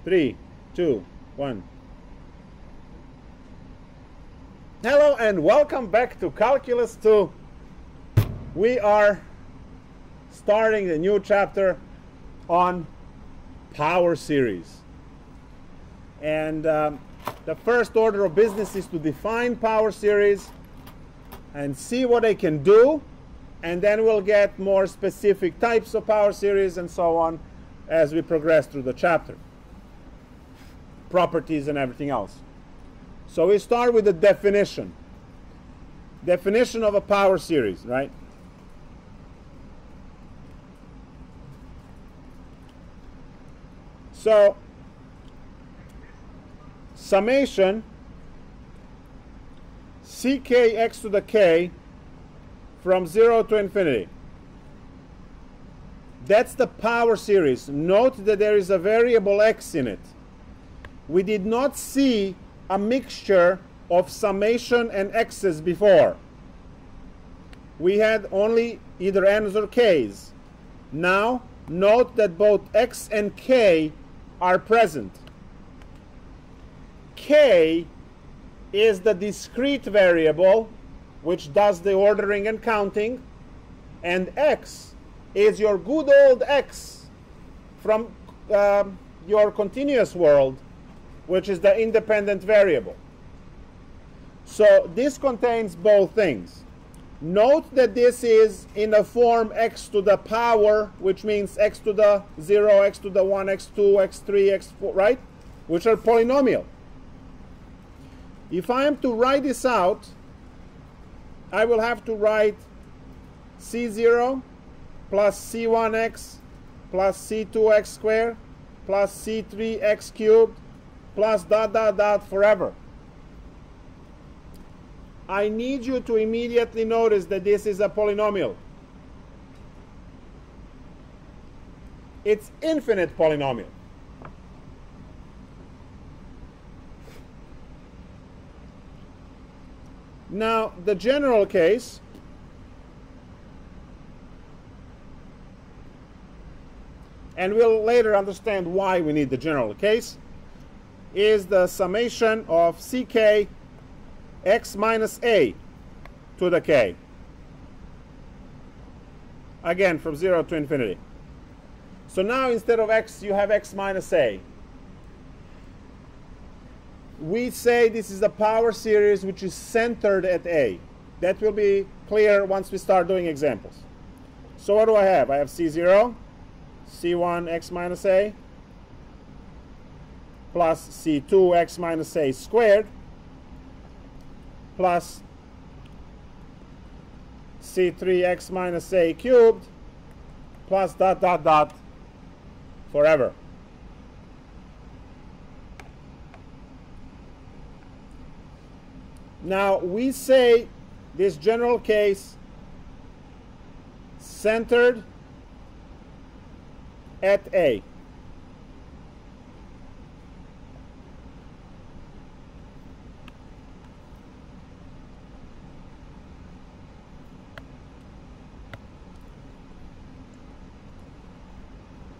3, 2, 1. Hello and welcome back to Calculus 2. We are starting a new chapter on power series. And the first order of business is to define power series and see what they can do. And then we'll get more specific types of power series and so on as we progress through the chapter. Properties and everything else. So we start with the definition. Definition of a power series, right? So, summation ck(x to the k) from 0 to infinity. That's the power series. Note that there is a variable x in it. We did not see a mixture of summation and x's before. We had only either n's or k's. Now, note that both x and k are present. K is the discrete variable which does the ordering and counting, and x is your good old x from your continuous world, which is the independent variable. So this contains both things. Note that this is in the form x to the power, which means x to the 0, x to the 1, x2, x3, x4, right? Which are polynomial. If I am to write this out, I will have to write c0 plus c1x plus c2x squared plus c3x cubed plus dot dot dot forever. I need you to immediately notice that this is a polynomial. It's infinite polynomial. Now, the general case and we'll later understand why we need the general case, is the summation of ck x minus a to the k. Again, from 0 to infinity. So now instead of x, you have x minus a. We say this is a power series which is centered at a. That will be clear once we start doing examples. So what do I have? I have c0, c1 x minus a, plus c2 x minus a squared, plus c3 x minus a cubed, plus dot dot dot forever. Now we say this general case centered at a.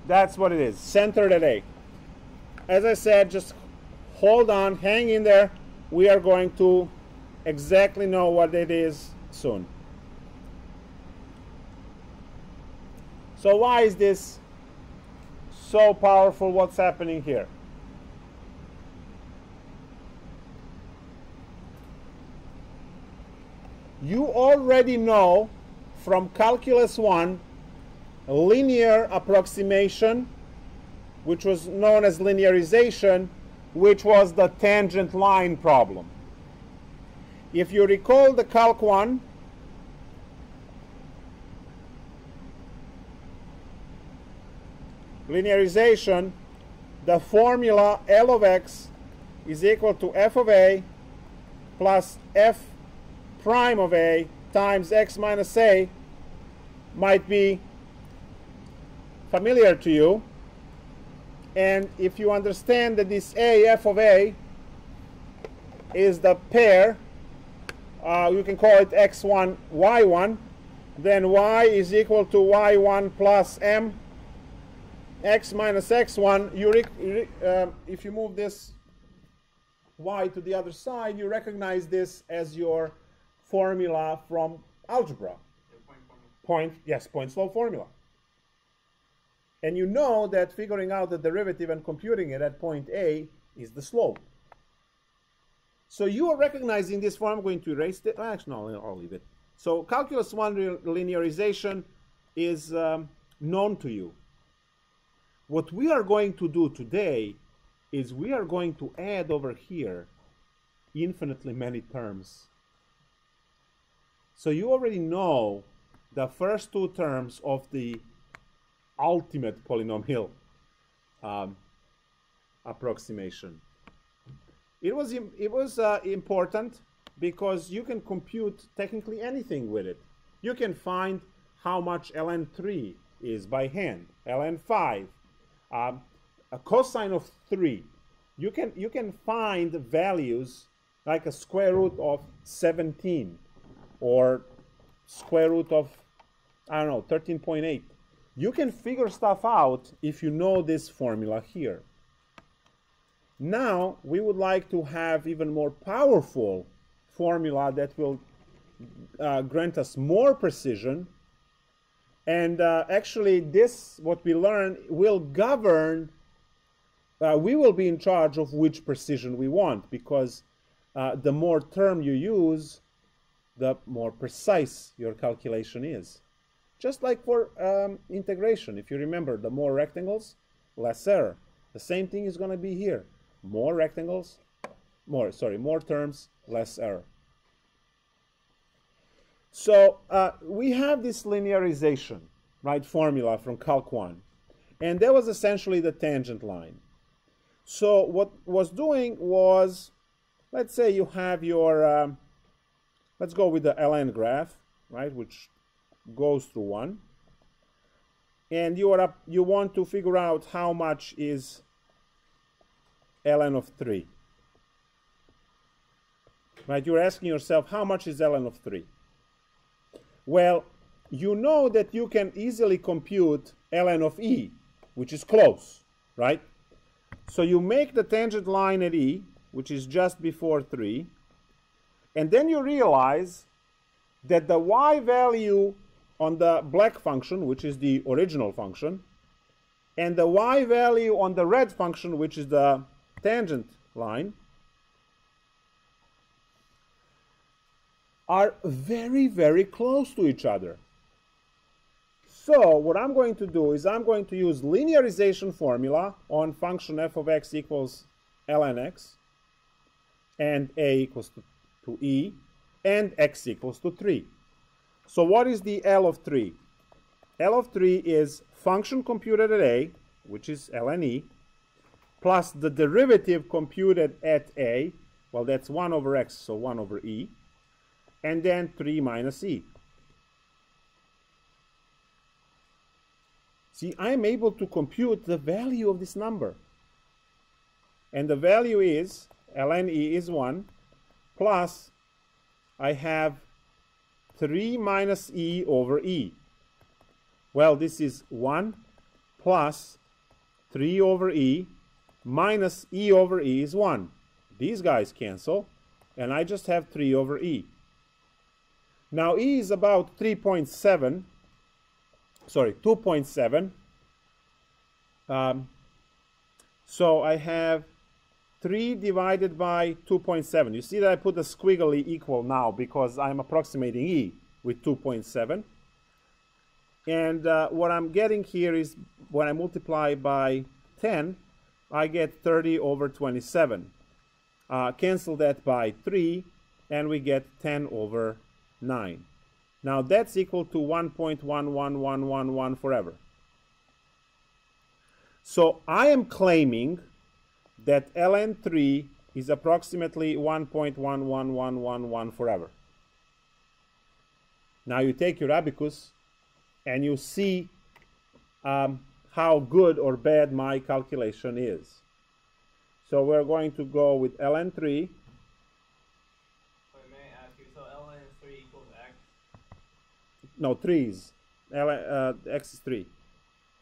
That's what it is, centered at a. As I said, just hold on, hang in there. We are going to exactly know what it is soon. So why is this so powerful? What's happening here? You already know from Calculus 1 linear approximation, which was known as linearization, which was the tangent line problem. If you recall the Calc 1, linearization, the formula L of x is equal to f of a plus f prime of a times x minus a might be familiar to you. And if you understand that this a, f of a, is the pair, you can call it x1, y1, then y is equal to y1 plus m x minus x1, if you move this y to the other side, you recognize this as your formula from algebra. Point slope formula. And you know that figuring out the derivative and computing it at point A is the slope. So you are recognizing this form. I'm going to erase it. Actually, no, I'll leave it. So calculus 1 linearization is known to you. What we are going to do today is we are going to add over here infinitely many terms. So you already know the first two terms of the ultimate polynomial approximation. It was important because you can compute technically anything with it. You can find how much ln3 is by hand, ln5, a cosine of 3. You can find values like a square root of 17 or square root of, I don't know, 13.8. You can figure stuff out if you know this formula here. Now, we would like to have even more powerful formula that will grant us more precision. And actually, this, what we learn, will govern, we will be in charge of which precision we want, because the more term you use, the more precise your calculation is. Just like for integration, if you remember, the more rectangles, less error. The same thing is going to be here. More rectangles, more terms, less error. So we have this linearization, right, formula from Calc 1. And that was essentially the tangent line. So what was doing was, let's say you have your, let's go with the ln graph, right, which goes through 1. And you want to figure out how much is ln of 3. Right, you're asking yourself, how much is ln of 3? Well, you know that you can easily compute ln of e, which is close, right? So you make the tangent line at e, which is just before 3, and then you realize that the y value on the black function, which is the original function, and the y value on the red function, which is the tangent line, are very, very close to each other. So what I'm going to do is I'm going to use linearization formula on function f of x equals ln x, and a equals to e, and x equals to 3. So what is the L of 3? L of 3 is function computed at a, which is ln e, plus the derivative computed at a, well, that's 1 over x, so 1 over e, and then 3 minus e. See, I'm able to compute the value of this number. And the value is, ln e is 1, plus I have 3 minus e over e. Well, this is 1 plus 3 over e minus e over e is 1. These guys cancel, and I just have 3 over e. Now e is about 2.7. So I have 3 divided by 2.7. You see that I put a squiggly equal now because I'm approximating e with 2.7. And what I'm getting here is when I multiply by 10, I get 30 over 27. Cancel that by 3, and we get 10 over 9. Now that's equal to 1.11111 forever. So I am claiming that ln3 is approximately 1.11111 forever. Now you take your abacus and you see how good or bad my calculation is. So we're going to go with ln3. Wait, may I ask you, so ln is 3 equals x? No, 3 is. X is 3.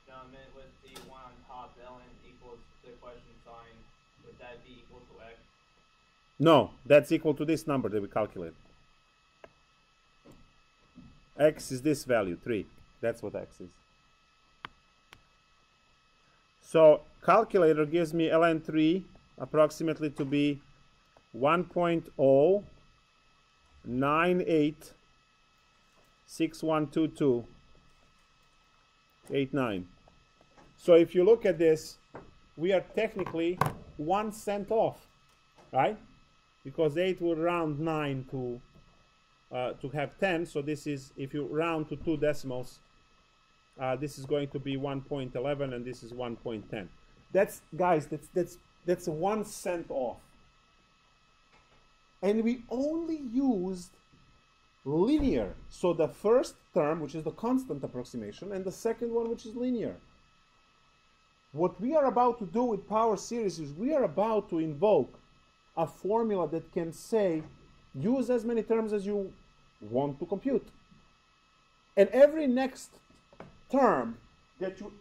No, I meant with the 1 on question, sine, would that be equal to x? No, that's equal to this number that we calculate. X is this value, 3. That's what x is. So calculator gives me ln3 approximately to be 1.098612289. So if you look at this, we are technically 1 cent off, right? Because 8 would round 9 to have 10. So this is, if you round to 2 decimals, this is going to be 1.11 and this is 1.10. That's, guys, that's 1 cent off. And we only used linear. So the first term, which is the constant approximation, and the second one, which is linear. What we are about to do with power series is we are about to invoke a formula that can say, use as many terms as you want to compute. And every next term that you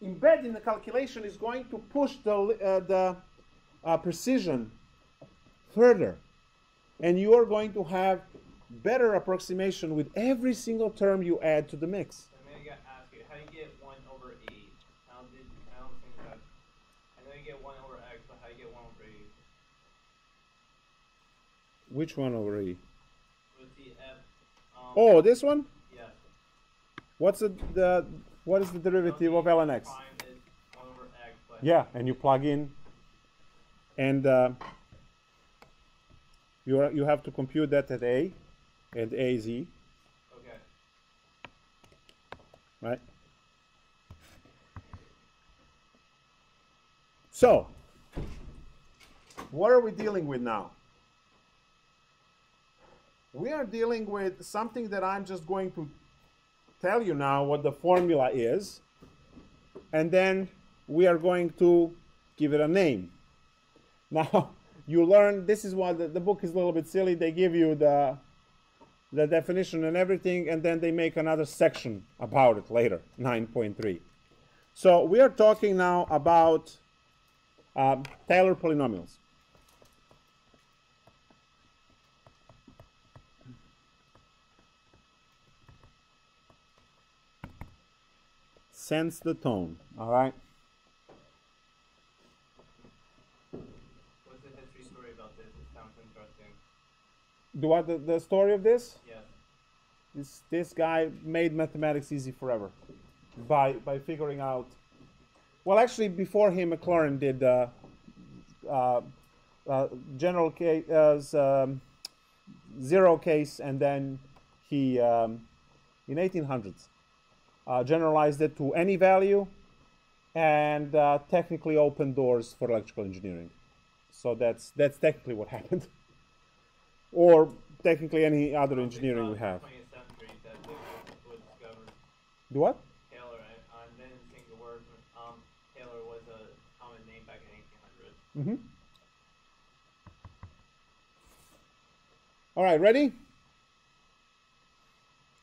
embed in the calculation is going to push the precision further. And you are going to have better approximation with every single term you add to the mix. I'm going to ask you, how do you get 1 over e? I don't think that. I know you get 1 over x, but how do you get 1 over e? Which 1 over e? With the f. Oh, this one? Yes. What is the derivative of ln x? Prime is 1 over x. But Yeah, and you plug in, and you have to compute that at a, and a is e. Okay. Right? So, what are we dealing with now? We are dealing with something that I'm just going to tell you now what the formula is, and then we are going to give it a name. Now, you learn, this is why the book is a little bit silly. They give you the definition and everything, and then they make another section about it later, 9.3. So we are talking now about Taylor polynomials. Sense the tone, all right? What's the history story about this? It sounds interesting. Do what, the story of this? Yes. This guy made mathematics easy forever by figuring out. Well, actually, before him, Maclaurin did general case, zero case, and then he in 1800s generalized it to any value, and technically opened doors for electrical engineering. So that's technically what happened, or technically any other engineering we have. 20th century that this was discovered. Do what? Taylor, I didn't think the word Taylor was a common name back in 1800s. Mm-hmm. All right, ready?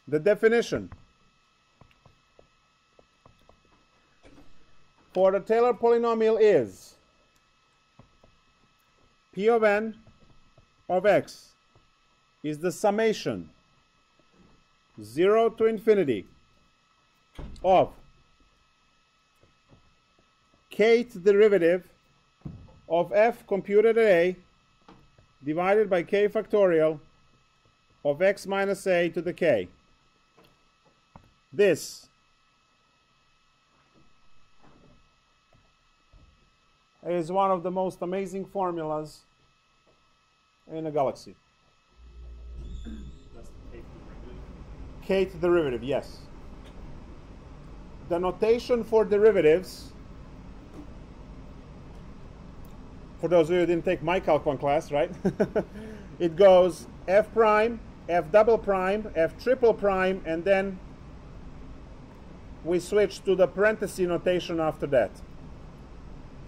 The definition. For the Taylor polynomial is P of n of x is the summation 0 to infinity of kth derivative of f computed at a divided by k factorial of x minus a to the k. This is one of the most amazing formulas in a galaxy. That's the Kth derivative, yes. The notation for derivatives, for those of you who didn't take my Calc 1 class, right? It goes f prime, f double prime, f triple prime, and then we switch to the parenthesis notation after that.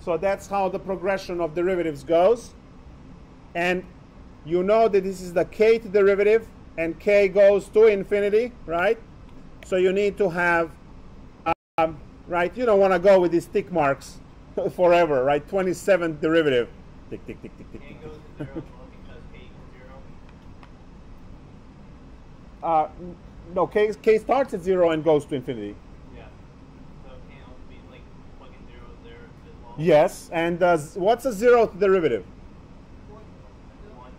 So that's how the progression of derivatives goes. And you know that this is the kth derivative, and k goes to infinity, right? So you need to have, right, you don't want to go with these tick marks forever, right? 27th derivative. Tick, tick, tick, tick, tick, K tick. goes to 0 as well because K equals 0. No, k starts at 0 and goes to infinity. Yeah. So it can also be like plugging zeros there as well. Yes, and what's a 0th derivative? 1.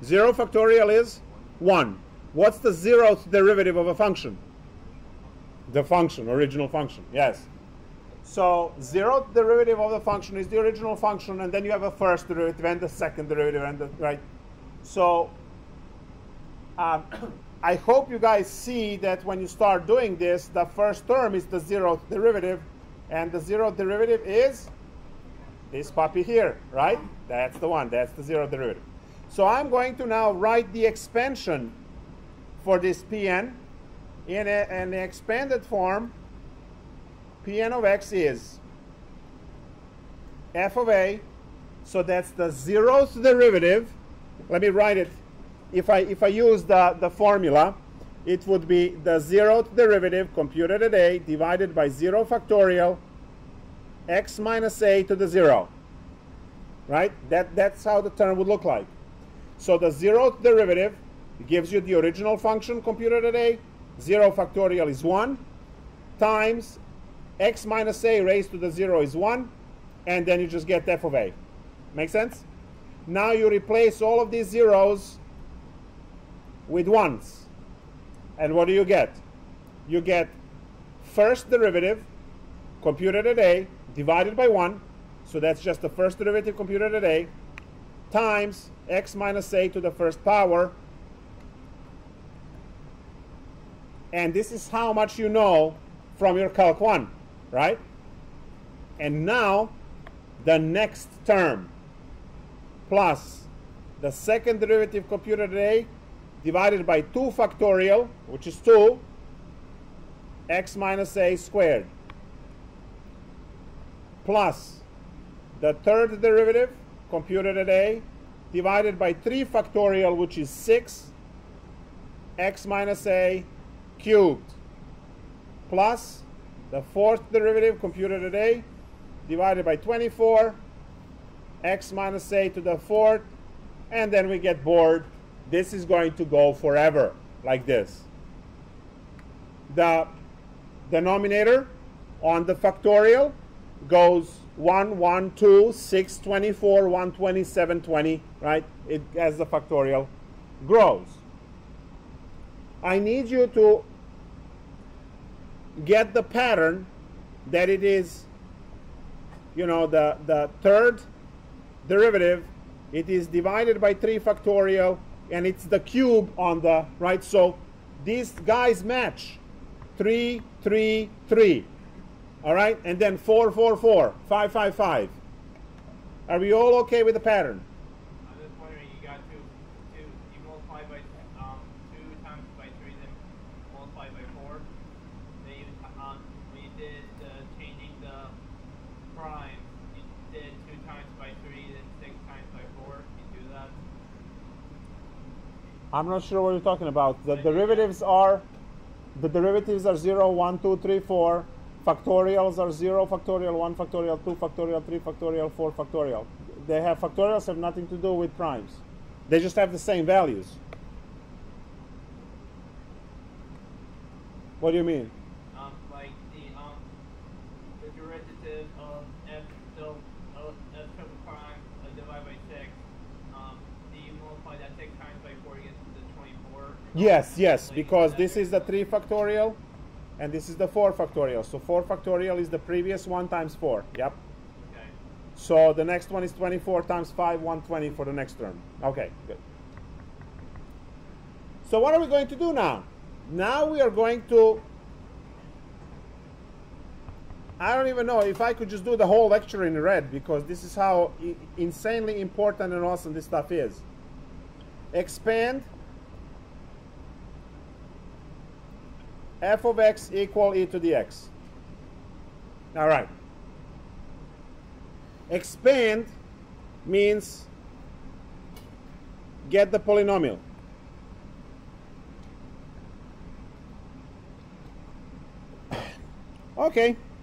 0 factorial is 1. What's the 0th derivative of a function? The function, original function, yes. So 0th derivative of the function is the original function, and then you have a first derivative and the second derivative, and right? So I hope you guys see that when you start doing this, the first term is the 0th derivative, and the 0th derivative is this puppy here, right? That's the one, that's the 0th derivative. So I'm going to now write the expansion for this Pn in an expanded form. Pn of x is f of a, so that's the 0th derivative. Let me write it. If I use the formula, it would be the 0th derivative computed at a divided by 0 factorial x minus a to the 0. Right? That's how the term would look like. So the 0th derivative gives you the original function computed at a. 0 factorial is 1 times x minus a raised to the 0 is 1, and then you just get f of a. Make sense? Now you replace all of these zeros with 1s. And what do you get? You get first derivative computed at a divided by 1. So that's just the first derivative computed at a times x minus a to the first power. And this is how much you know from your Calc 1, right? And now the next term plus the second derivative computed at a divided by 2 factorial, which is 2, x minus a squared, plus the third derivative computed at a divided by 3 factorial, which is 6, x minus a cubed, plus the fourth derivative computed at a divided by 24, x minus a to the fourth, and then we get bored. This is going to go forever like this. The denominator on the factorial goes 1, 1, 2, 6, 24, 127, 20, right? It, as the factorial grows. I need you to get the pattern that it is, you know, the third derivative, it is divided by 3 factorial, and it's the cube on the right. So these guys match. 3, 3, 3. All right, and then 4, 4, 4, 5, 5, 5. Are we all okay with the pattern? I'm just wondering, you got you multiply by 2 times by 3, then multiply by 4. Then you, when you did changing the prime, you did 2 times by 3, then 6 times by 4. You do that. I'm not sure what you're talking about. The derivatives are 0, 1, 2, 3, 4. Factorials are 0 factorial, 1 factorial, 2 factorial, 3 factorial, 4 factorial. They have factorials have nothing to do with primes. They just have the same values. What do you mean? Like the derivative of f triple prime divided by 6. Do you multiply that 6 times by 4 to get to the 24? Yes, yes, because this is the 3 factorial. And this is the 4 factorial. So 4 factorial is the previous 1 times 4. Yep. Okay. So the next one is 24 times 5, 120 for the next term. Okay, good. So what are we going to do now? Now we are going to, I don't even know if I could just do the whole lecture in red, because this is how insanely important and awesome this stuff is. Expand f of x equal e to the x. All right. Expand means get the polynomial. Okay,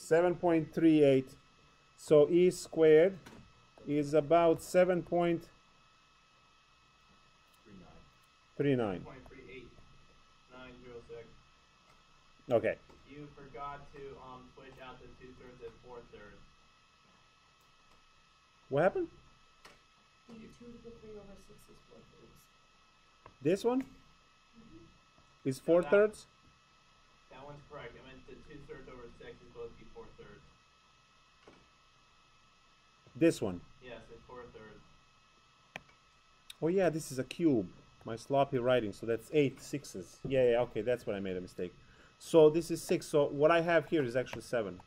7.38. So E squared is about 7.39. 3.38906. Okay. You forgot to switch out the 2/3 and 4/3. What happened? 2 to the 3 over 6 is 4/3. This one is 4/3. That one's correct. I meant the 2/3 over 6 is supposed to be 4/3. This one. Yes, it's 4/3. Oh yeah, this is a cube. My sloppy writing. So that's 8 sixes. Yeah, yeah, okay, that's what I made a mistake. So this is 6. So what I have here is actually 7.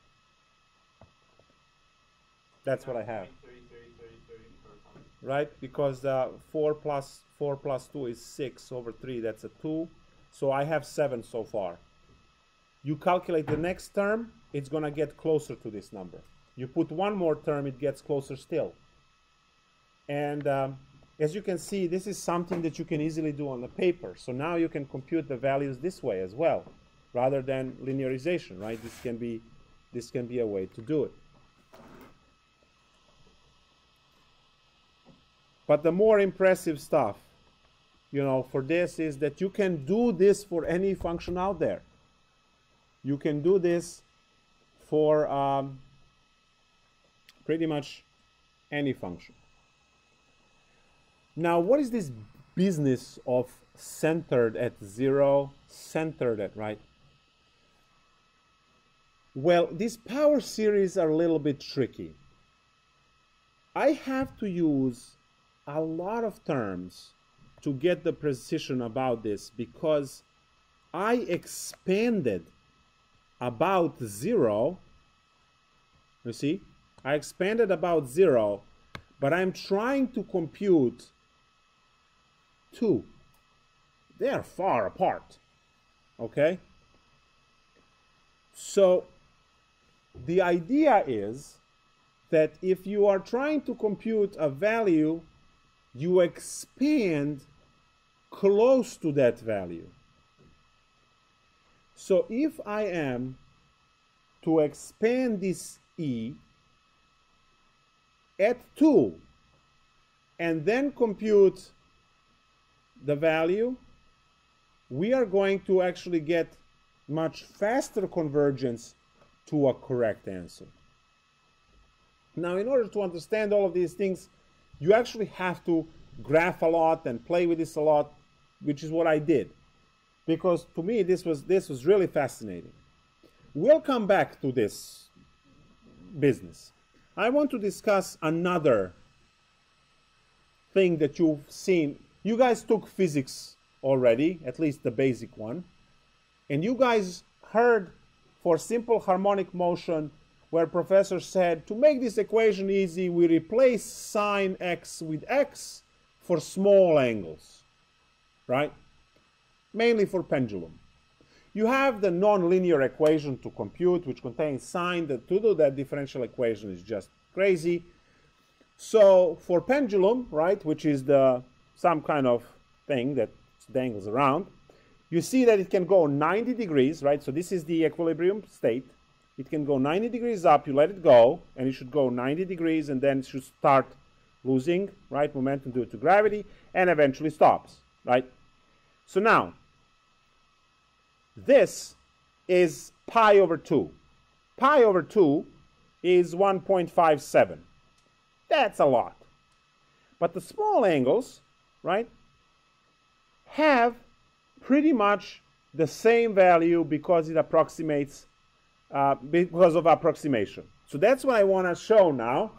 That's what I have. 30, 30, 30, 30, Right? Because 4 plus 2 is 6 over 3. That's a 2. So I have 7 so far. You calculate the next term, it's going to get closer to this number. You put one more term, it gets closer still. And as you can see, this is something that you can easily do on the paper. So now you can compute the values this way as well, rather than linearization, right? This can be a way to do it. But the more impressive stuff, you know, for this is that you can do this for any function out there. You can do this for pretty much any function. Now, what is this business of centered at 0, centered at, right? Well, these power series are a little bit tricky. I have to use a lot of terms to get the precision about this because I expanded about 0. You see? I expanded about 0, but I'm trying to compute 2. They are far apart. Okay? So the idea is that if you are trying to compute a value, you expand close to that value. So if I am to expand this E at 2 and then compute the value, we are going to actually get much faster convergence to a correct answer. Now, in order to understand all of these things, you actually have to graph a lot and play with this a lot, which is what I did. Because to me, this was really fascinating. We'll come back to this business. I want to discuss another thing that you've seen. You guys took physics already, at least the basic one. And you guys heard for simple harmonic motion where professor said, to make this equation easy, we replace sine x with x for small angles, right? Mainly for pendulum. You have the nonlinear equation to compute, which contains sine. To do that differential equation is just crazy. So for pendulum, right, which is some kind of thing that dangles around, you see that it can go 90 degrees, right? So this is the equilibrium state. It can go 90 degrees up, you let it go, and it should go 90 degrees, and then it should start losing, right, momentum due to gravity, and eventually stops, right? So now, this is pi over 2. Pi over 2 is 1.57. That's a lot. But the small angles, right, have pretty much the same value because it approximates, because of approximation. So that's what I want to show now.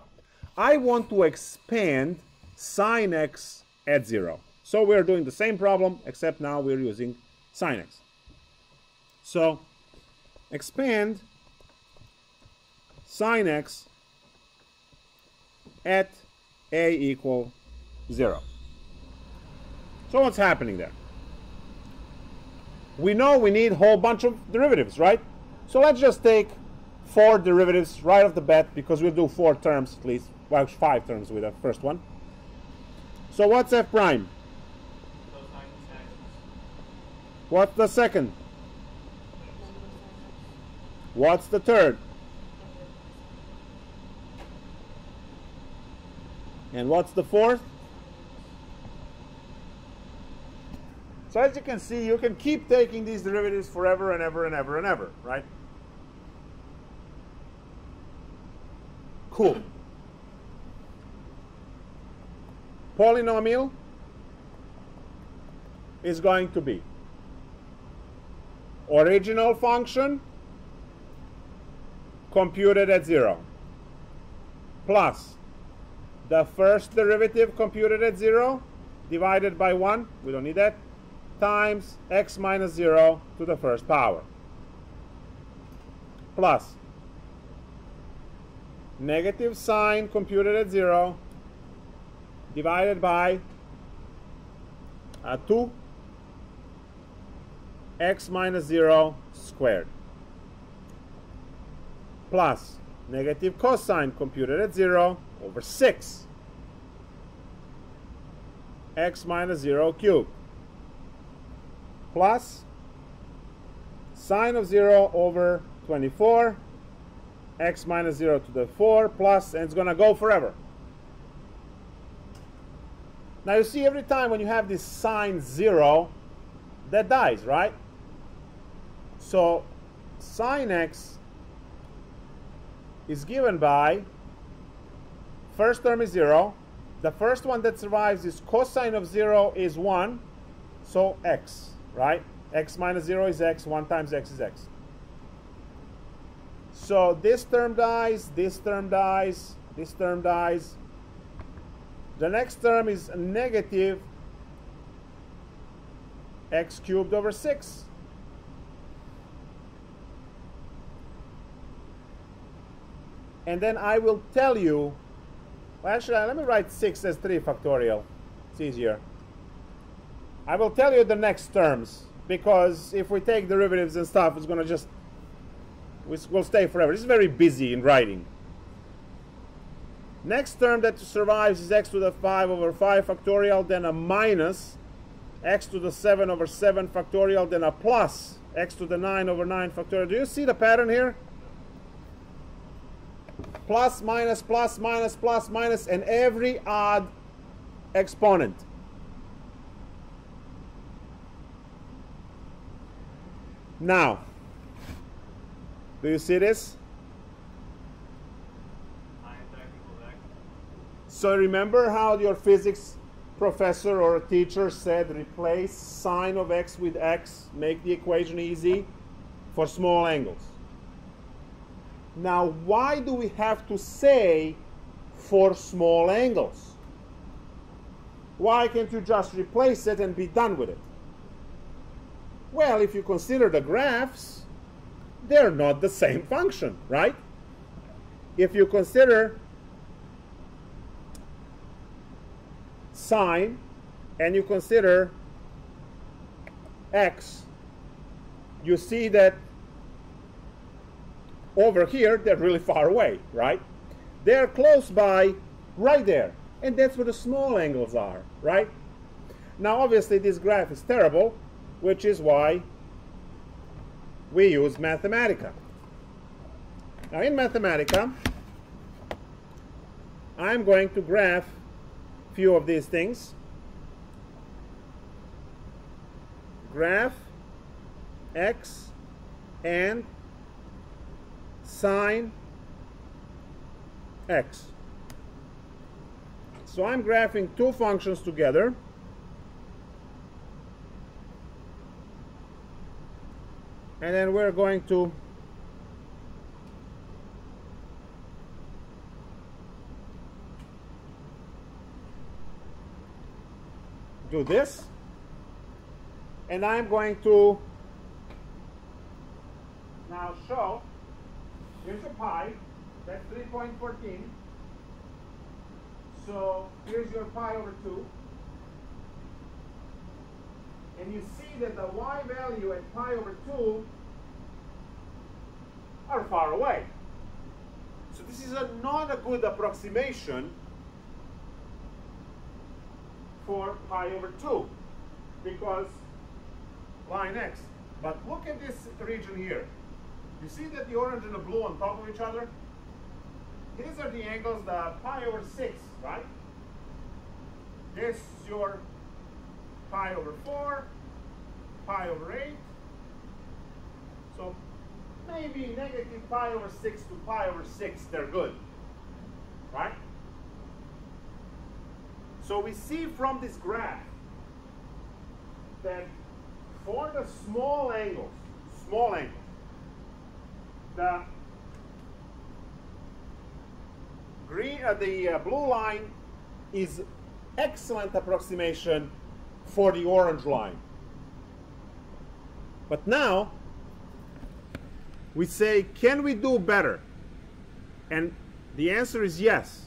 I want to expand sine x at 0. So we're doing the same problem, except now we're using sine x. So expand sine x at a equal 0. So what's happening there? We know we need a whole bunch of derivatives, right? So let's just take 4 derivatives right off the bat, because we'll do 4 terms at least, well, 5 terms with the first one. So what's f prime? What's the second? What's the third? And what's the fourth? So as you can see, you can keep taking these derivatives forever and ever and ever and ever, right? Cool. Polynomial is going to be original function computed at 0 plus the first derivative computed at 0 divided by 1, we don't need that, times x minus 0 to the first power, plus negative sine computed at 0 divided by 2 x minus 0 squared, plus negative cosine computed at 0 over 6 x minus 0 cubed, plus sine of 0 over 24 x minus 0 to the 4 plus, and it's going to go forever. Now you see, every time when you have this sine 0, that dies, right? So sine x is given by, first term is 0, the first one that survives is cosine of 0 is 1, so x, right? X minus 0 is x, 1 times x is x. So this term dies, this term dies, this term dies. The next term is negative x cubed over 6. And then I will tell you, well, actually, let me write 6 as 3 factorial. It's easier. I will tell you the next terms, because if we take derivatives and stuff, it's going to just, we'll stay forever. This is very busy in writing. Next term that survives is x to the 5 over 5 factorial, then a minus x to the 7 over 7 factorial, then a plus x to the 9 over 9 factorial. Do you see the pattern here? Plus, minus, plus, minus, plus, minus, and every odd exponent. Now, do you see this? So remember how your physics professor or teacher said replace sine of x with x, make the equation easy for small angles. Now, why do we have to say for small angles? Why can't you just replace it and be done with it? Well, if you consider the graphs, they're not the same function, right? If you consider sine and you consider x, you see that over here they're really far away, right? They're close by right there, and that's where the small angles are, right? Now obviously this graph is terrible, which is why we use Mathematica. Now in Mathematica, I'm going to graph a few of these things. Graph x and sine x. So I'm graphing two functions together. And then we're going to do this. And I'm going to now show, here's your pi, that's 3.14. So here's your pi over 2. And you see that the y value at pi over 2 are far away. So this is not a good approximation for pi over 2 because line x. But look at this region here. You see that the orange and the blue on top of each other? These are the angles, the pi over 6, right? This is your pi over 4, pi over 8. So maybe negative pi over 6 to pi over 6, they're good, right? So we see from this graph that for the small angles, the blue line is excellent approximation for the orange line. But now we say, can we do better? And the answer is yes,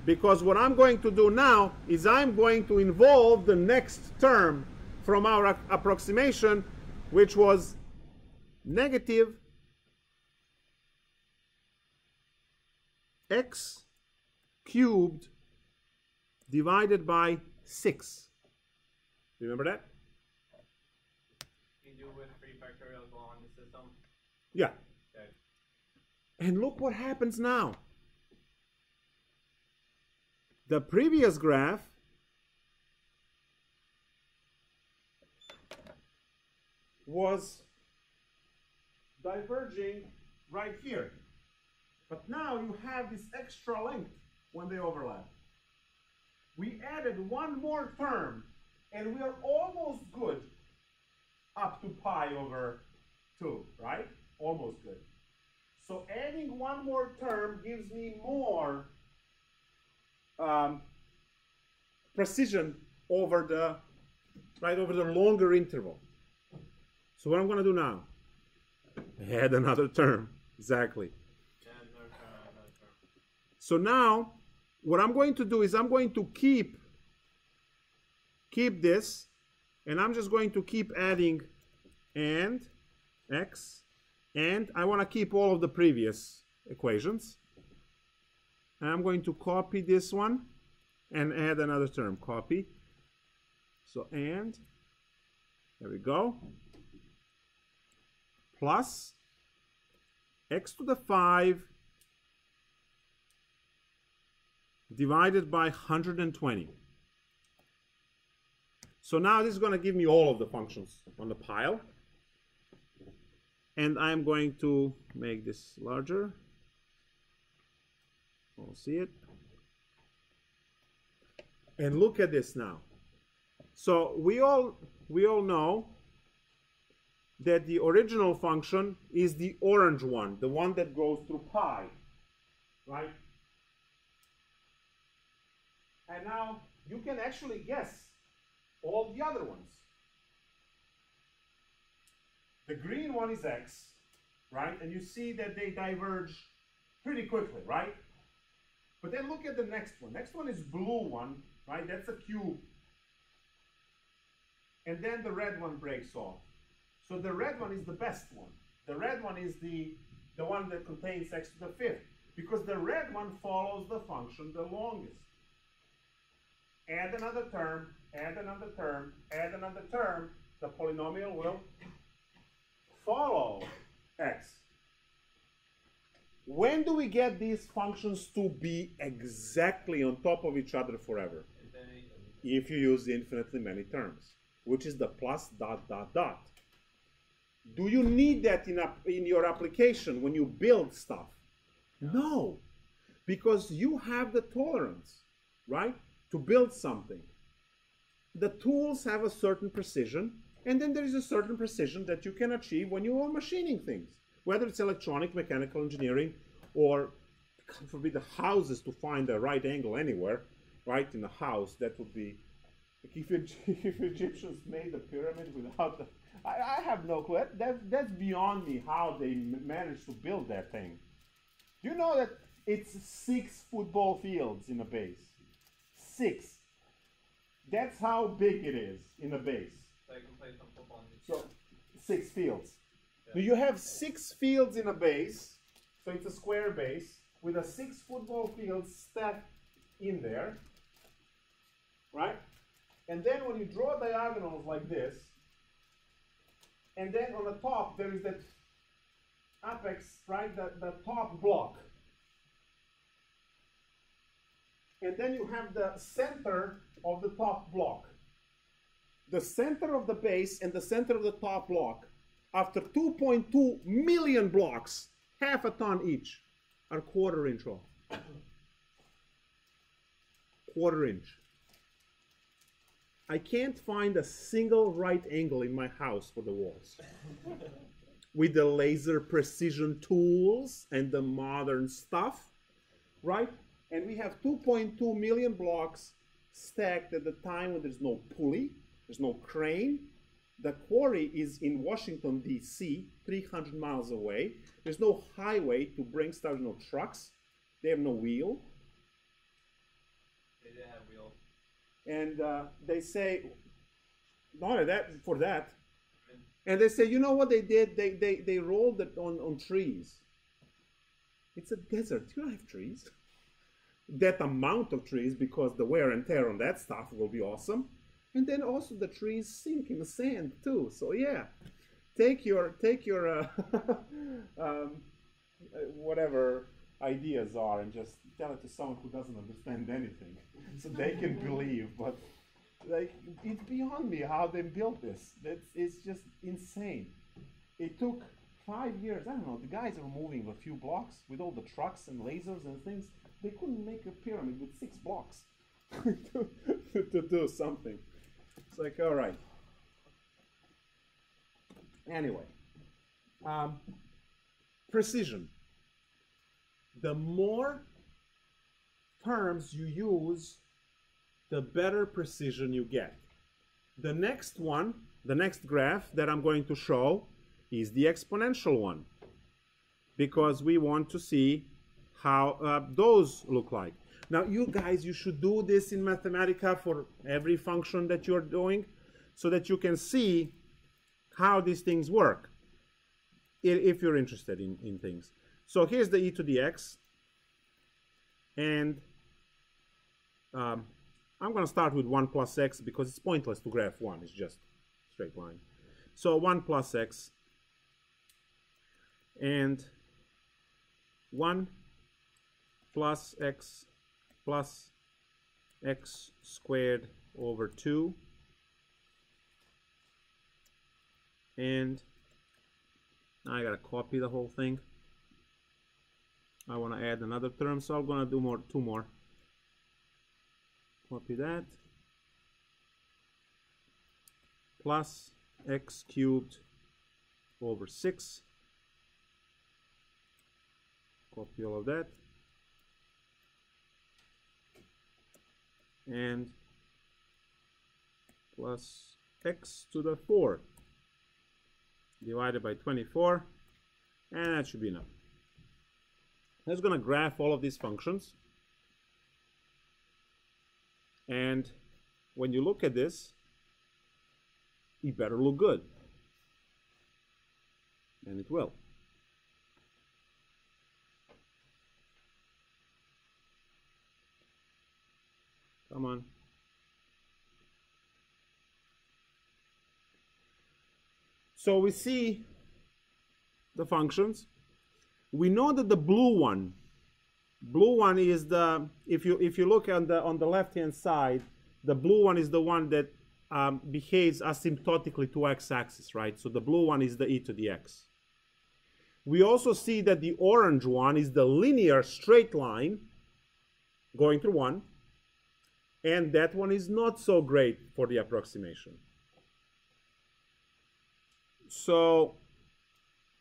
because what I'm going to do now is I'm going to involve the next term from our approximation, which was negative x cubed divided by 6. Remember that? You do with 3 factorial as well on the system? Yeah. Okay. And look what happens now. The previous graph was diverging right here. But now you have this extra length when they overlap. We added one more term, and we are almost good up to pi over 2, right? Almost good. So adding one more term gives me more precision over the longer interval. So what I'm going to do now? Add another term. Exactly. Another term. So now, what I'm going to do is I'm going to keep this, and I'm just going to keep adding and x, and I want to keep all of the previous equations. And I'm going to copy this one and add another term. Copy. So and, there we go, plus x to the 5 divided by 120. So now this is going to give me all of the functions on the pile. And I'm going to make this larger. I'll see it. And look at this now. So we all know that the original function is the orange one, the one that goes through pi, right? And now you can actually guess all the other ones. The green one is x, right? And you see that they diverge pretty quickly, right? But then look at the next one. Next one is blue one, right? That's a cube. And then the red one breaks off. So the red one is the best one. The red one is the one that contains x to the 5th, because the red one follows the function the longest. Add another term, add another term, add another term, the polynomial will follow x. When do we get these functions to be exactly on top of each other forever? If you use infinitely many terms, which is the plus dot dot dot. Do you need that in your application when you build stuff? No, because you have the tolerance, right, to build something. The tools have a certain precision, and then there is a certain precision that you can achieve when you are machining things, whether it's electronic, mechanical engineering, or, God forbid, the houses, to find the right angle anywhere, right, in a house. That would be, like if Egyptians made the pyramid without the, I have no clue. That's beyond me how they managed to build that thing. Do you know that it's 6 football fields in a base? 6. That's how big it is in a base. So you can play some football in the So 6 fields. Yeah. Now you have 6 fields in a base, so it's a square base with a 6 football fields stacked in there, right? And then when you draw diagonals like this, and then on the top there is that apex, right? The top block. and then you have the center of the top block. The center of the base and the center of the top block, after 2.2 million blocks, half a ton each, are quarter-inch off. Quarter-inch. I can't find a single right angle in my house for the walls. With the laser precision tools and the modern stuff, right? And we have 2.2 million blocks stacked at the time when there's no pulley, there's no crane. The quarry is in Washington, D.C., 300 miles away. There's no highway to bring stuff, no trucks. They have no wheel. They did have wheels. And they say, not only that, for that, and they say, you know what they did? They rolled it on trees. It's a desert. You don't have trees. That amount of trees, because the wear and tear on that stuff will be awesome. And then also the trees sink in the sand too. So yeah, take your whatever ideas are and just tell it to someone who doesn't understand anything, so they can believe. But like, it's beyond me how they built this. It's just insane. It took 5 years. I don't know. The guys are moving a few blocks with all the trucks and lasers and things. They couldn't make a pyramid with 6 blocks to do something. It's like, all right. Anyway, precision. The more terms you use, the better precision you get. The next one, the next graph that I'm going to show is the exponential one, because we want to see how those look like. Now, you guys, you should do this in Mathematica for every function that you're doing, so that you can see how these things work, if you're interested in things. So here's the e to the x, and I'm going to start with 1 plus x, because it's pointless to graph 1. It's just straight line. So 1 plus x, and 1 plus x plus x squared over 2, and now I gotta copy the whole thing. I want to add another term, so I'm gonna do two more. Copy that, plus x cubed over 6, copy all of that, and plus x to the 4 divided by 24, and that should be enough. I'm just going to graph all of these functions, and when you look at this, it better look good, and it will. Come on. So we see the functions. We know that the blue one is the, if you look on the left hand side, the blue one is the one that behaves asymptotically to x-axis, right? So the blue one is the e to the x. We also see that the orange one is the linear straight line going through 1. And that one is not so great for the approximation. So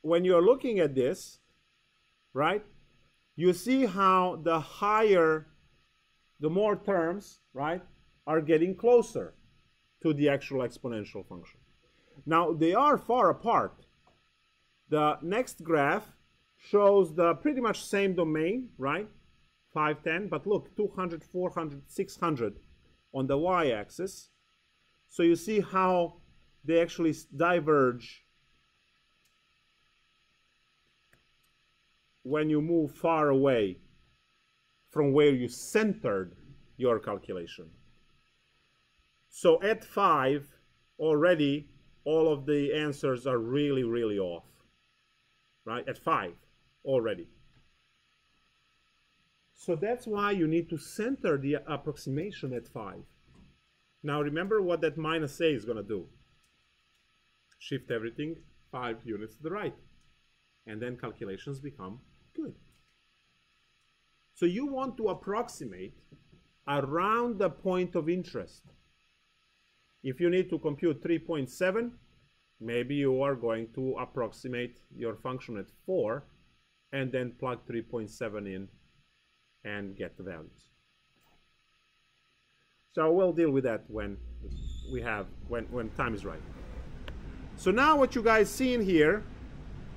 when you're looking at this, right, you see how the higher, the more terms, right, are getting closer to the actual exponential function. Now, they are far apart. The next graph shows the pretty much same domain, right? 5, 10, but look, 200, 400, 600 on the y-axis. So you see how they actually diverge when you move far away from where you centered your calculation. So at 5, already all of the answers are really, really off, right? At 5 already. So that's why you need to center the approximation at 5. Now remember what that minus a is going to do. Shift everything 5 units to the right. And then calculations become good. So you want to approximate around the point of interest. If you need to compute 3.7, maybe you are going to approximate your function at 4 and then plug 3.7 in and get the values. So we'll deal with that when time is right. So now what you guys see in here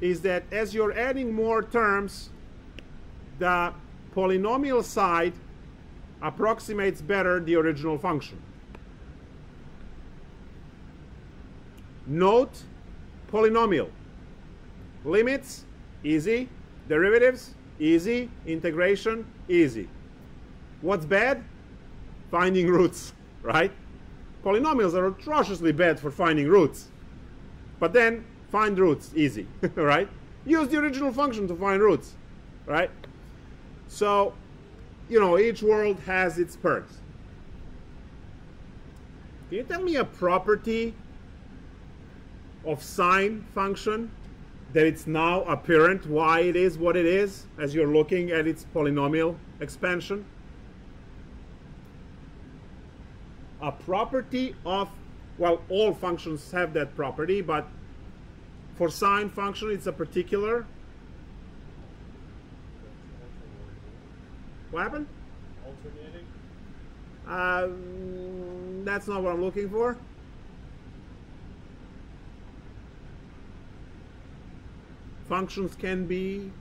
is that as you're adding more terms, the polynomial side approximates better the original function. Note polynomial. Limits, easy. Derivatives, easy. Integration, easy. What's bad? Finding roots, right? Polynomials are atrociously bad for finding roots. But then, find roots, easy, right? Use the original function to find roots, right? So, you know, each world has its perks. Can you tell me a property of sine function that it's now apparent why it is what it is as you're looking at its polynomial expansion? A property of, well, all functions have that property, but for sine function it's a particular. What happened? Alternating? That's not what I'm looking for. Functions can be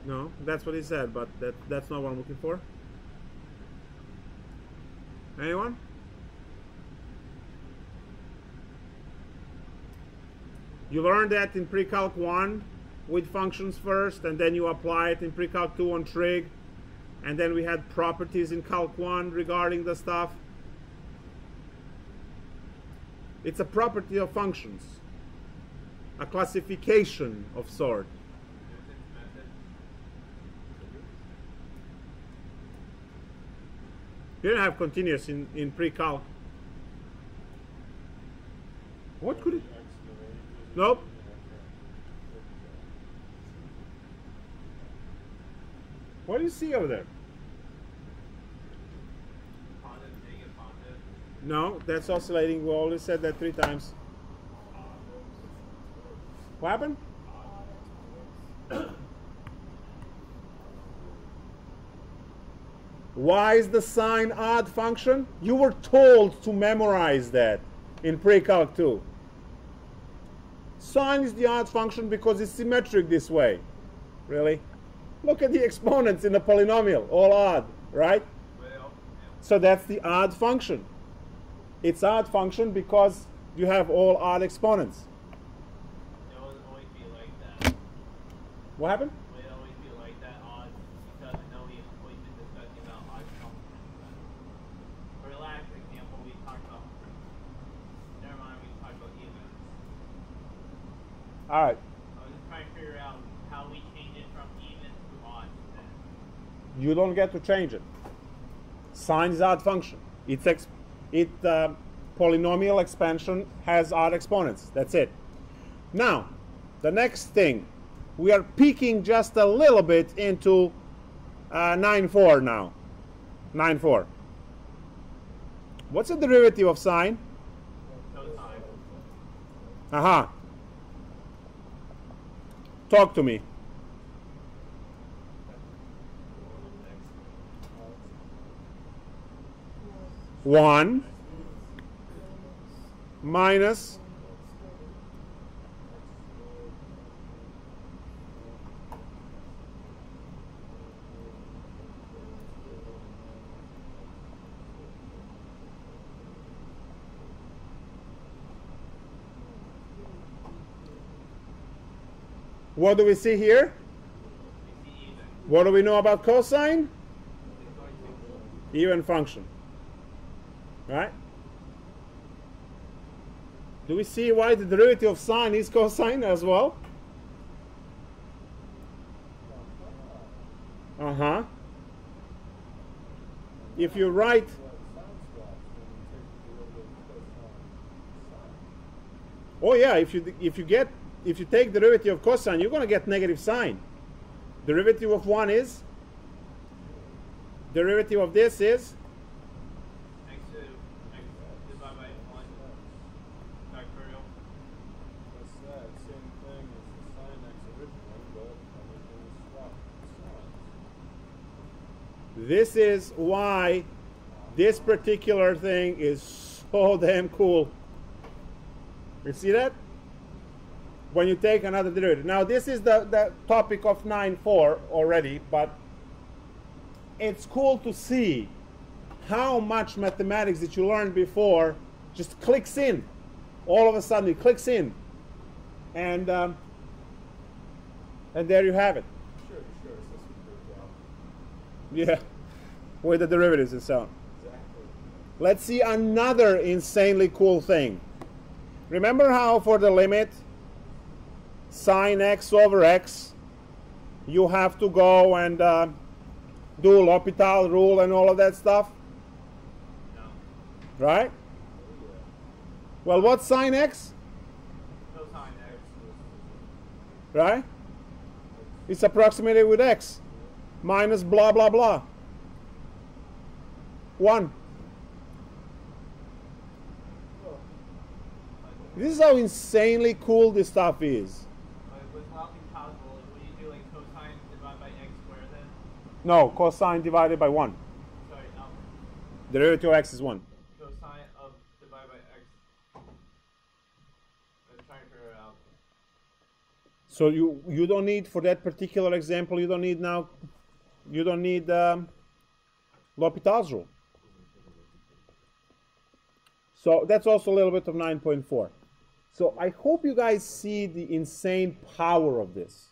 no, that's what he said, but that's not what I'm looking for. Anyone? You learned that in pre-calc 1 with functions first, and then you apply it in pre-calc 2 on trig, and then we had properties in calc 1 regarding the stuff. It's a property of functions, a classification of sort. You don't have continuous in pre-calc. What could it? Nope. What do you see over there? No, that's oscillating. We already said that 3 times. What happened? Why is the sine odd function? You were told to memorize that in pre-calc 2. Sine is the odd function because it's symmetric this way. Really? Look at the exponents in the polynomial, all odd, right? So that's the odd function. It's odd function because you have all odd exponents. It will always be like that. What happened? It will always be like that odd because I know we've always been discussing about odd complements. For the last example, we talked about. Never mind, we talked about evens. All right. I was just trying to figure out how we change it from even to odd. You don't get to change it. Sine is odd function. Polynomial expansion has odd exponents. That's it. Now, the next thing, we are peeking just a little bit into 9.4 now. 9.4. What's the derivative of sine? Cosine. Aha. Talk to me. One minus what do we see here? What do we know about cosine? Even function. Right? Do we see why the derivative of sine is cosine as well? Uh-huh. If you write, oh yeah, if you take derivative of cosine, you're going to get negative sine. Derivative of 1 is, derivative of this is X divided by 1 factorial. What's that? Same thing as the sine x originally, but everything is swapped signs. This is why this particular thing is so damn cool. You see that? When you take another derivative. Now this is the topic of 9.4 already, but it's cool to see how much mathematics that you learned before just clicks in. All of a sudden it clicks in. And there you have it. Sure, so some good job. Yeah, with the derivatives and so on. Exactly. Let's see another insanely cool thing. Remember how for the limit sine x over x, you have to go and do L'Hopital rule and all of that stuff? No. Right? Well, what's sine x? Cosine x. Right? It's approximated with x minus blah blah blah. 1. This is how insanely cool this stuff is. With L'Hopital, would you do like cosine divided by x squared then? No, cosine divided by 1. Sorry, Derivative of x is 1. cosine of divided by x. I'm trying to figure it out. So you don't need, for that particular example, you don't need L'Hopital's rule. So that's also a little bit of 9.4. So I hope you guys see the insane power of this.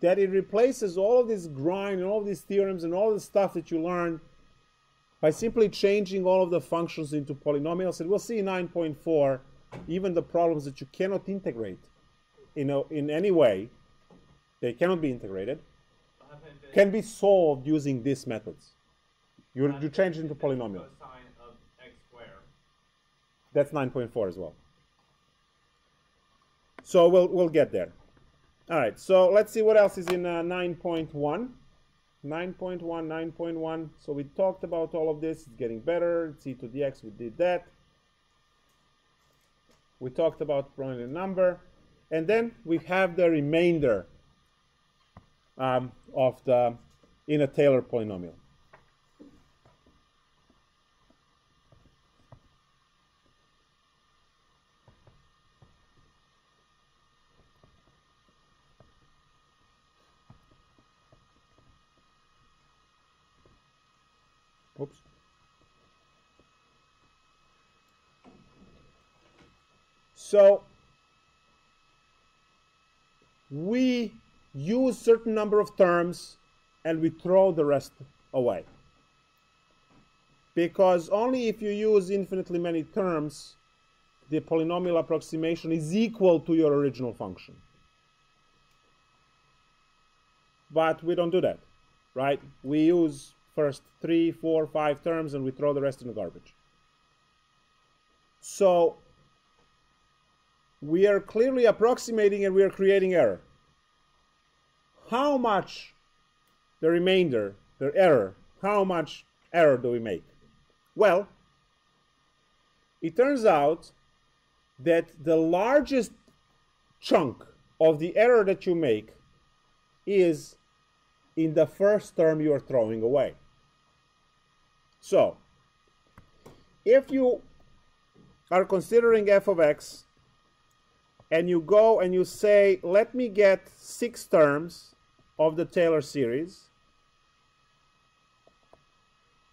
That it replaces all of this grind and all of these theorems and all the stuff that you learned by simply changing all of the functions into polynomials. And we'll see in 9.4 even the problems that you cannot integrate in any way. They cannot be integrated. Can be solved using these methods. You change it into polynomial. Cosine of x squared. That's 9.4 as well. So we'll get there. All right, so let's see what else is in 9.1. 9.1. So we talked about all of this. It's getting better. C to the x, we did that. We talked about proving a number. And then we have the remainder of the in a Taylor polynomial. Oops. So we use certain number of terms and we throw the rest away. Because only if you use infinitely many terms, the polynomial approximation is equal to your original function. But we don't do that, right? We use first 3, 4, 5 terms and we throw the rest in the garbage. So we are clearly approximating and we are creating error. How much the remainder, the error, how much error do we make? Well, it turns out that the largest chunk of the error that you make is in the first term you are throwing away. So, if you are considering f of x, and you go and you say, let me get 6 terms of the Taylor series,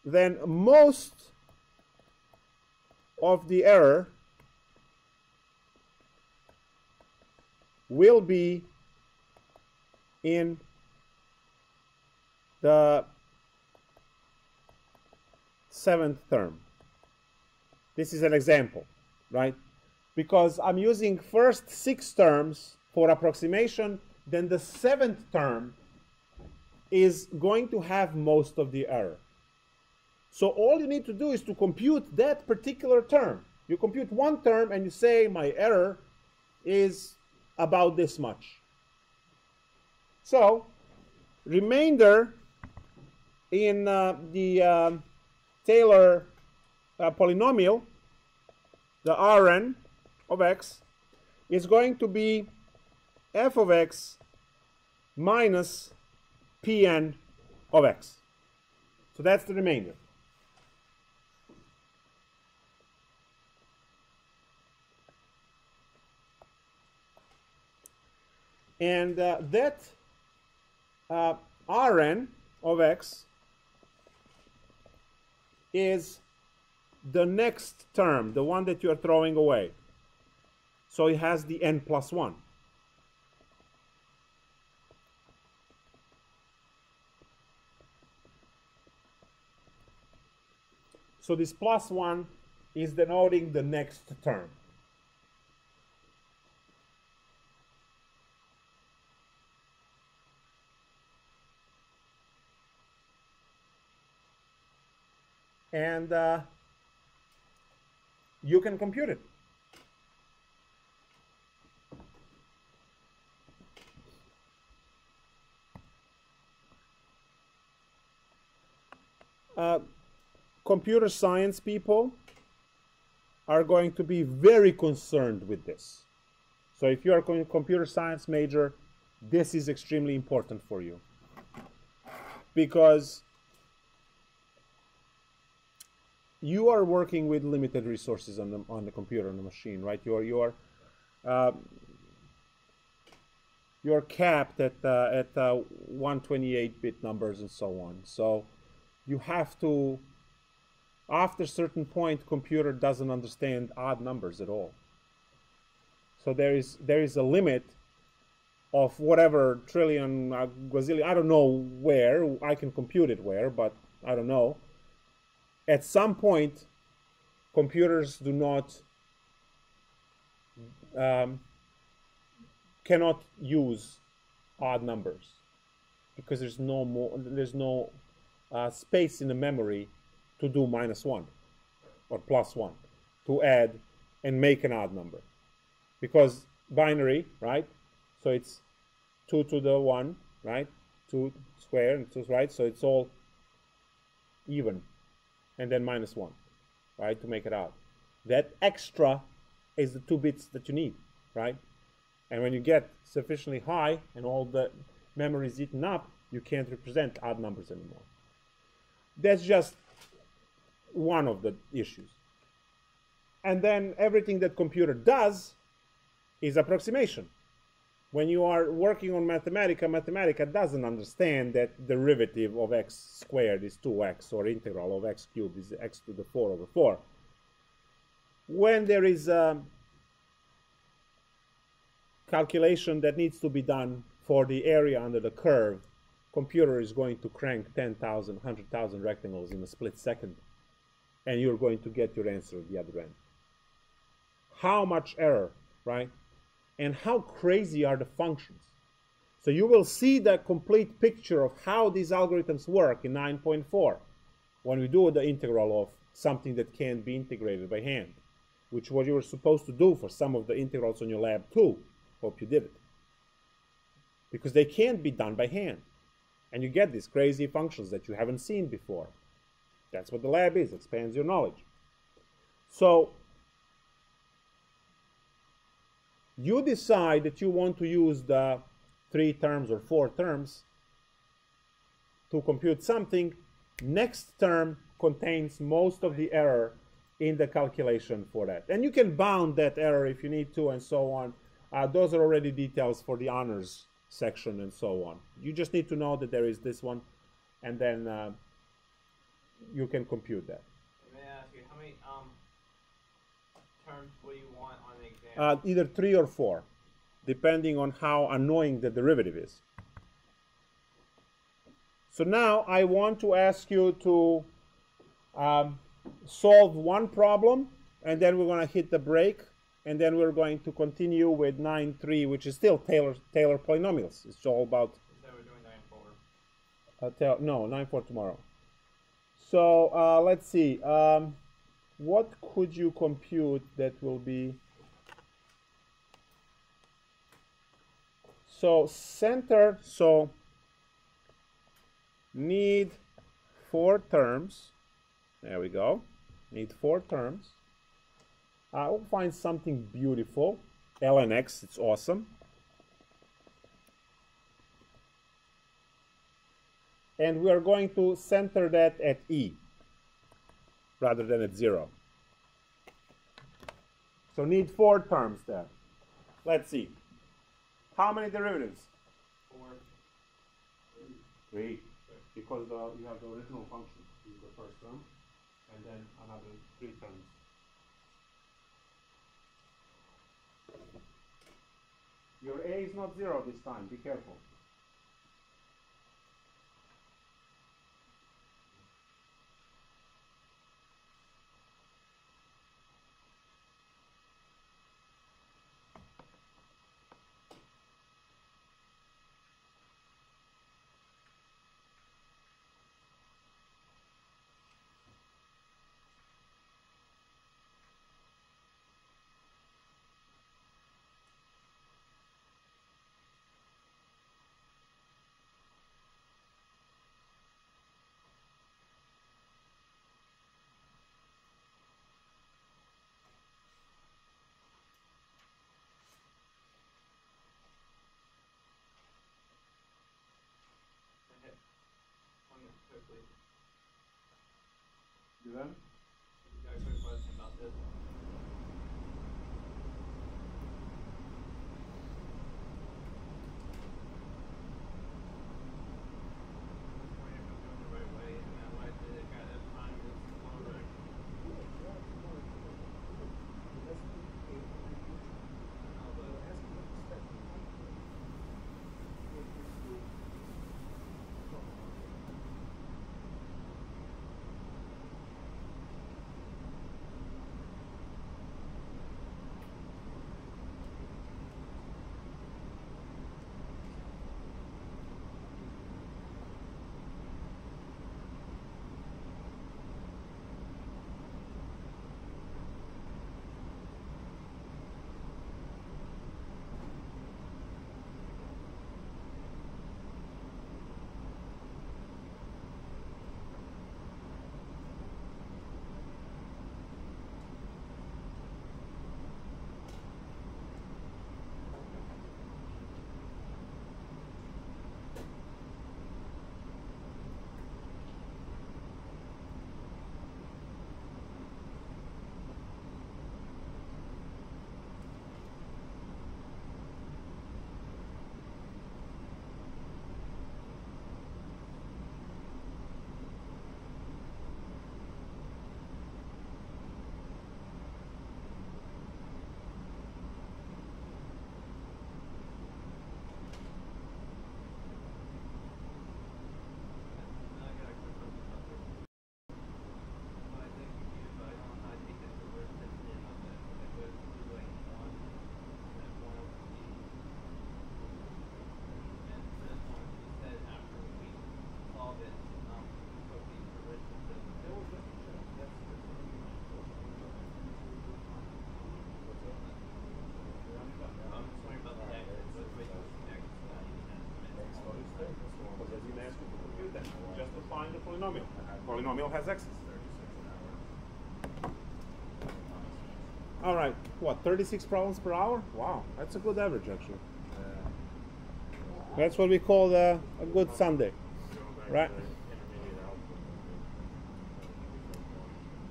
then most of the error will be in the 7th term. This is an example, right? because I'm using first 6 terms for approximation, then the 7th term is going to have most of the error. So all you need to do is to compute that particular term. You compute one term and you say my error is about this much. So remainder in the Taylor polynomial, the Rn of x, is going to be f of x minus Pn of x. So that's the remainder. And that Rn of x is the next term, the one that you are throwing away. So it has the n plus 1. So this plus 1 is denoting the next term. And you can compute it. Computer science people are going to be very concerned with this. So if you are a computer science major, this is extremely important for you. Because you are working with limited resources on the computer, on the machine, right? You're capped at 128-bit numbers and so on. So you have to, after a certain point, computer doesn't understand odd numbers at all. So there is a limit of whatever trillion, gazillion, I don't know where, I can compute it where, but I don't know. At some point, computers do not, cannot use odd numbers because there's no space in the memory to do -1 or +1, to add and make an odd number. Because binary, right? So it's 2 to the 1, right? 2 squared and 2, right? So it's all even. And then -1, right, to make it out. That extra is the 2 bits that you need, right? And when you get sufficiently high and all the memory is eaten up, you can't represent odd numbers anymore. That's just one of the issues. And then everything that computer does is approximation. When you are working on Mathematica doesn't understand that derivative of x squared is 2x, or integral of x cubed is x to the 4 over 4. When there is a calculation that needs to be done for the area under the curve, computer is going to crank 10,000, 100,000 rectangles in a split second, and you're going to get your answer at the other end. How much error, right? And how crazy are the functions? So you will see the complete picture of how these algorithms work in 9.4 when we do the integral of something that can't be integrated by hand, which what you were supposed to do for some of the integrals on your lab too. Hope you did it. Because they can't be done by hand. And you get these crazy functions that you haven't seen before. That's what the lab is, expands your knowledge. So you decide that you want to use the 3 terms or 4 terms to compute something. Next term contains most of the error in the calculation for that. And you can bound that error if you need to and so on. Those are already details for the honors section and so on. You just need to know that there is this one, and then you can compute that. Let me ask you, how many terms will you want on the exam? Either 3 or 4, depending on how annoying the derivative is. So now I want to ask you to solve one problem, and then we're going to hit the break and then we're going to continue with 9.3, which is still Taylor polynomials. It's all about. So we're doing 9.4. No, 9.4 tomorrow. So let's see. What could you compute that will be? So center. So need 4 terms. There we go. Need 4 terms. I'll find something beautiful. ln x, it's awesome. And we are going to center that at e rather than at 0. So need 4 terms there. Let's see. How many derivatives? 4. 3. Because you have the original function. This is the first term. And then another 3 terms. Your a is not 0 this time. Be careful. Quickly. You done? Got a quick question about this. Just to find the polynomial. Polynomial has x's. All right, what, 36 problems per hour? Wow, that's a good average actually. That's what we call a good Sunday, right?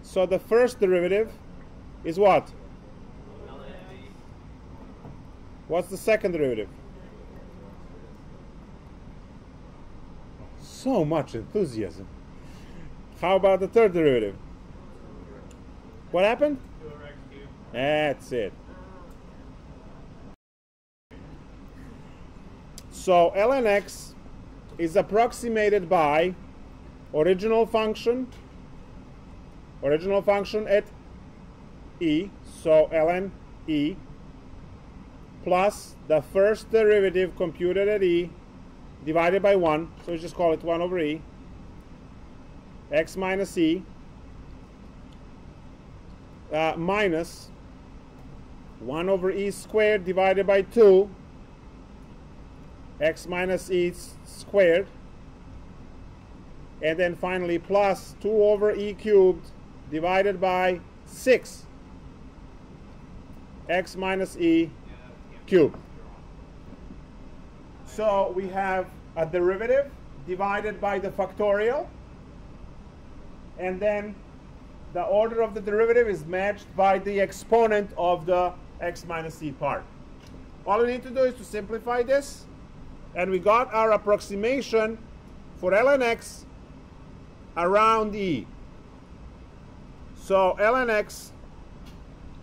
So the first derivative is what? What's the second derivative? So much enthusiasm. How about the third derivative? What happened? That's it. So ln x is approximated by original function at e. So ln e plus the first derivative computed at e divided by 1, so we just call it 1 over e, x minus e, minus 1 over e squared divided by 2, x minus e squared, and then finally plus 2 over e cubed divided by 6, x minus e cubed. So we have a derivative divided by the factorial, and then the order of the derivative is matched by the exponent of the x minus e part. All we need to do is to simplify this, and we got our approximation for ln x around e. So ln x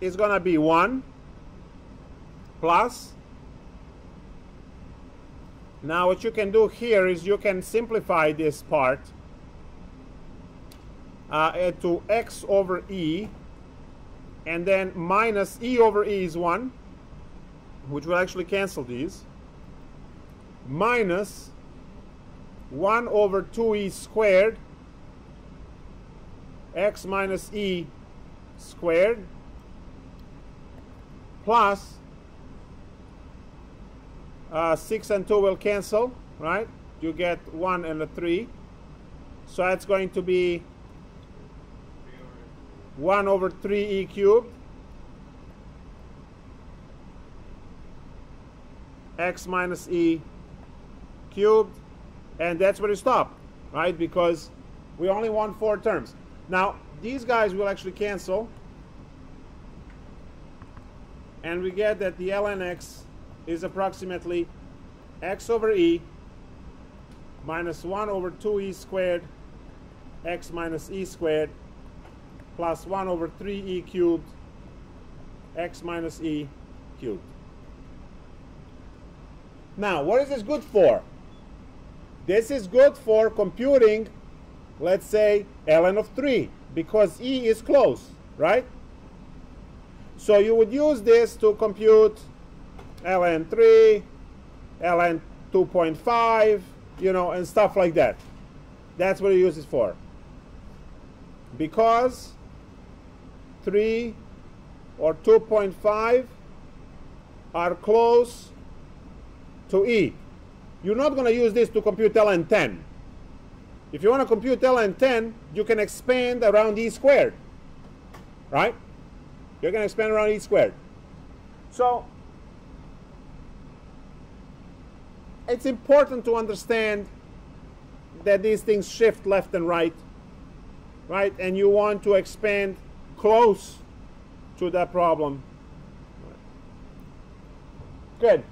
is going to be 1 plus. Now what you can do here is you can simplify this part to x over e, and then minus e over e is 1, which will actually cancel these, minus 1 over 2e squared, x minus e squared, plus 6 and 2 will cancel, right? You get 1 and a 3. So that's going to be 1 over 3e cubed, x minus e cubed, and that's where you stop, right? Because we only want 4 terms. Now, these guys will actually cancel, and we get that the ln x is approximately x over e minus 1 over 2e squared x minus e squared plus 1 over 3e cubed x minus e cubed. Now, what is this good for? This is good for computing, let's say, ln of 3, because e is close, right? So you would use this to compute ln 3, ln 2.5, you know, and stuff like that. That's what you use it for. Because 3 or 2.5 are close to e. You're not going to use this to compute ln 10. If you want to compute ln 10, you can expand around e squared, right? You're going to expand around e squared. So it's important to understand that these things shift left and right, right? And you want to expand close to that problem. Good.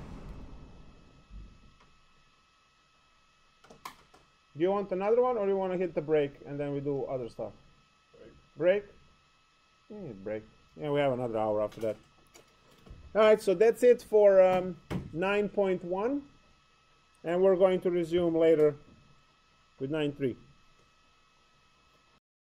Do you want another one, or do you want to hit the break and then we do other stuff? Break? Break. Yeah, we have another hour after that. All right, so that's it for 9.1. And we're going to resume later with 9.3.